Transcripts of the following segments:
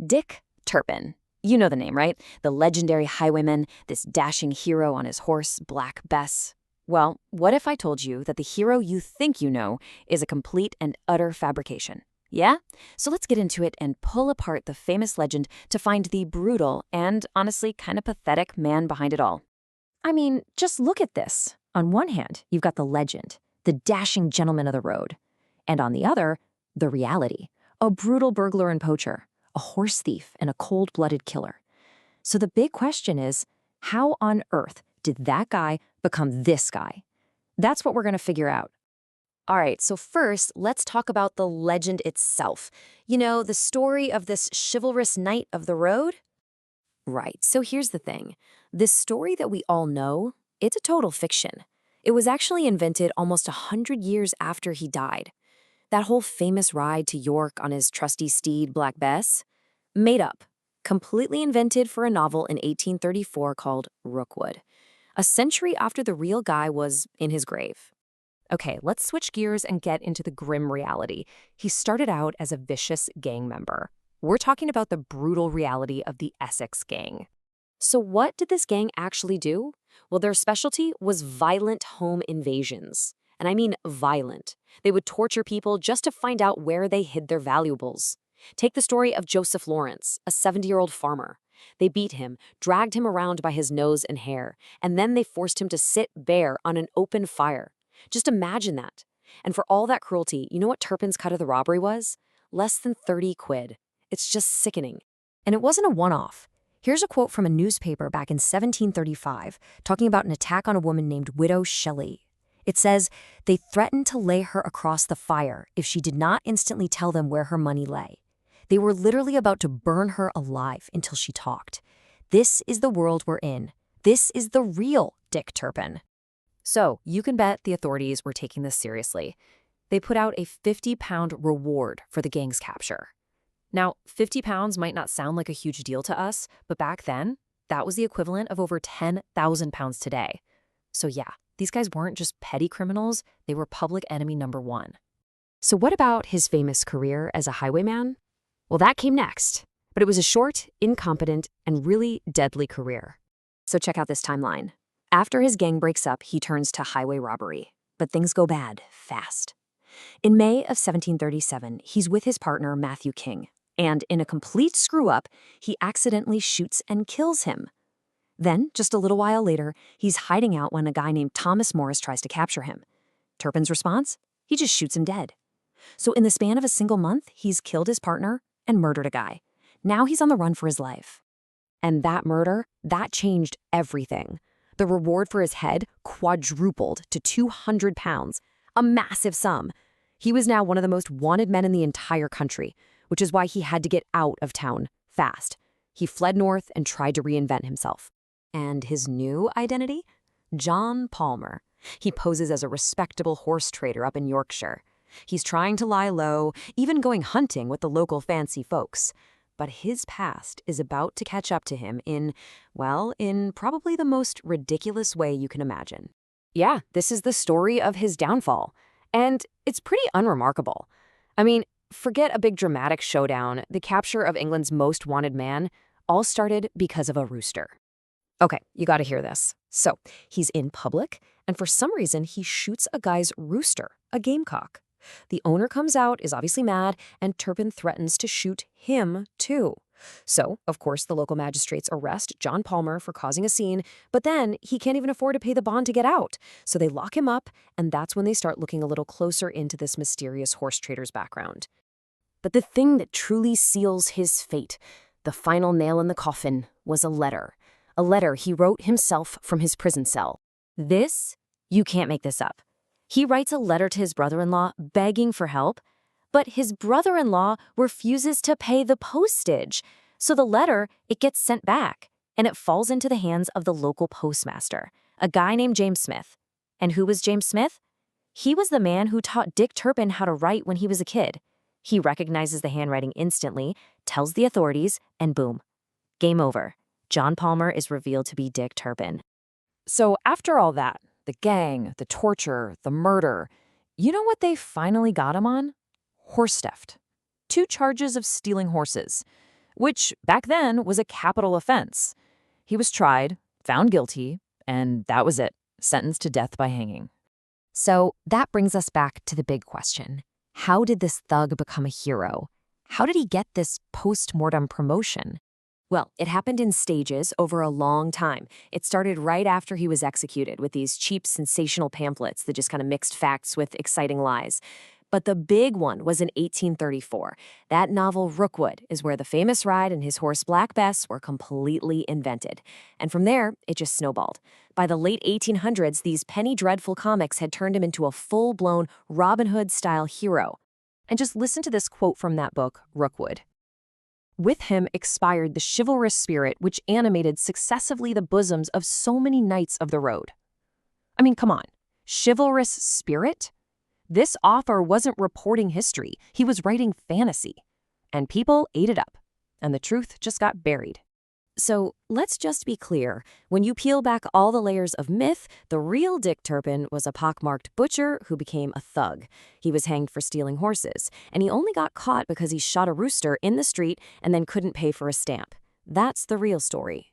Dick Turpin. You know the name, right? The legendary highwayman, this dashing hero on his horse, Black Bess. Well, what if I told you that the hero you think you know is a complete and utter fabrication? Yeah? So let's get into it and pull apart the famous legend to find the brutal and, honestly, kind of pathetic man behind it all. I mean, just look at this. On one hand, you've got the legend, the dashing gentleman of the road. And on the other, the reality, a brutal burglar and poacher, a horse thief and a cold-blooded killer. So the big question is, how on earth did that guy become this guy? That's what we're going to figure out. All right, so first, let's talk about the legend itself. You know, the story of this chivalrous knight of the road? Right, so here's the thing. This story that we all know, it's a total fiction. It was actually invented almost 100 years after he died. That whole famous ride to York on his trusty steed, Black Bess? Made up. Completely invented for a novel in 1834 called Rookwood, a century after the real guy was in his grave. Okay, let's switch gears and get into the grim reality. He started out as a vicious gang member. We're talking about the brutal reality of the Essex Gang. So what did this gang actually do? Well, their specialty was violent home invasions. And I mean violent. They would torture people just to find out where they hid their valuables. Take the story of Joseph Lawrence, a 70-year-old farmer. They beat him, dragged him around by his nose and hair, and then they forced him to sit bare on an open fire. Just imagine that. And for all that cruelty, you know what Turpin's cut of the robbery was? Less than 30 quid. It's just sickening. And it wasn't a one-off. Here's a quote from a newspaper back in 1735, talking about an attack on a woman named Widow Shelley. It says, they threatened to lay her across the fire if she did not instantly tell them where her money lay. They were literally about to burn her alive until she talked. This is the world we're in. This is the real Dick Turpin. So you can bet the authorities were taking this seriously. They put out a £50 reward for the gang's capture. Now, £50 might not sound like a huge deal to us, but back then, that was the equivalent of over £10,000 today. So yeah, these guys weren't just petty criminals, they were public enemy number one. So what about his famous career as a highwayman? Well, that came next, but it was a short, incompetent, and really deadly career. So check out this timeline. After his gang breaks up, he turns to highway robbery, but things go bad fast. In May of 1737, he's with his partner, Matthew King, and in a complete screw-up, he accidentally shoots and kills him. Then, just a little while later, he's hiding out when a guy named Thomas Morris tries to capture him. Turpin's response? He just shoots him dead. So in the span of a single month, he's killed his partner and murdered a guy. Now he's on the run for his life. And that murder, that changed everything. The reward for his head quadrupled to £200, a massive sum. He was now one of the most wanted men in the entire country, which is why he had to get out of town fast. He fled north and tried to reinvent himself. And his new identity? John Palmer. He poses as a respectable horse trader up in Yorkshire. He's trying to lie low, even going hunting with the local fancy folks. But his past is about to catch up to him in probably the most ridiculous way you can imagine. Yeah, this is the story of his downfall. And it's pretty unremarkable. I mean, forget a big dramatic showdown. The capture of England's most wanted man all started because of a rooster. Okay, you gotta hear this. So, he's in public, and for some reason, he shoots a guy's rooster, a gamecock. The owner comes out, is obviously mad, and Turpin threatens to shoot him too. So, of course, the local magistrates arrest John Palmer for causing a scene, but then he can't even afford to pay the bond to get out. So they lock him up, and that's when they start looking a little closer into this mysterious horse trader's background. But the thing that truly seals his fate, the final nail in the coffin, was a letter. A letter he wrote himself from his prison cell. You can't make this up. He writes a letter to his brother-in-law begging for help, but his brother-in-law refuses to pay the postage. So the letter, it gets sent back, and it falls into the hands of the local postmaster, a guy named James Smith. And who was James Smith? He was the man who taught Dick Turpin how to write when he was a kid. He recognizes the handwriting instantly, tells the authorities, and boom. Game over. John Palmer is revealed to be Dick Turpin. So after all that, the gang, the torture, the murder, you know what they finally got him on? Horse theft. 2 charges of stealing horses. which back then was a capital offense. He was tried, found guilty, and that was it, sentenced to death by hanging. So that brings us back to the big question. How did this thug become a hero? How did he get this post-mortem promotion? Well, it happened in stages over a long time. It started right after he was executed with these cheap, sensational pamphlets that just kind of mixed facts with exciting lies. But the big one was in 1834. That novel Rookwood is where the famous ride and his horse Black Bess were completely invented. And from there, it just snowballed. By the late 1800s, these penny dreadful comics had turned him into a full-blown Robin Hood-style hero. And just listen to this quote from that book, Rookwood. With him expired the chivalrous spirit which animated successively the bosoms of so many knights of the road. I mean, come on. Chivalrous spirit? This author wasn't reporting history. He was writing fantasy. And people ate it up. And the truth just got buried. So let's just be clear. When you peel back all the layers of myth, the real Dick Turpin was a pockmarked butcher who became a thug. He was hanged for stealing horses, and he only got caught because he shot a rooster in the street and then couldn't pay for a stamp. That's the real story.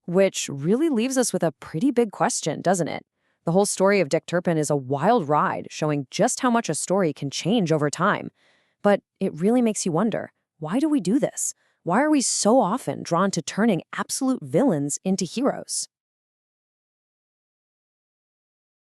Which really leaves us with a pretty big question, doesn't it? The whole story of Dick Turpin is a wild ride, showing just how much a story can change over time. But it really makes you wonder, why do we do this? Why are we so often drawn to turning absolute villains into heroes?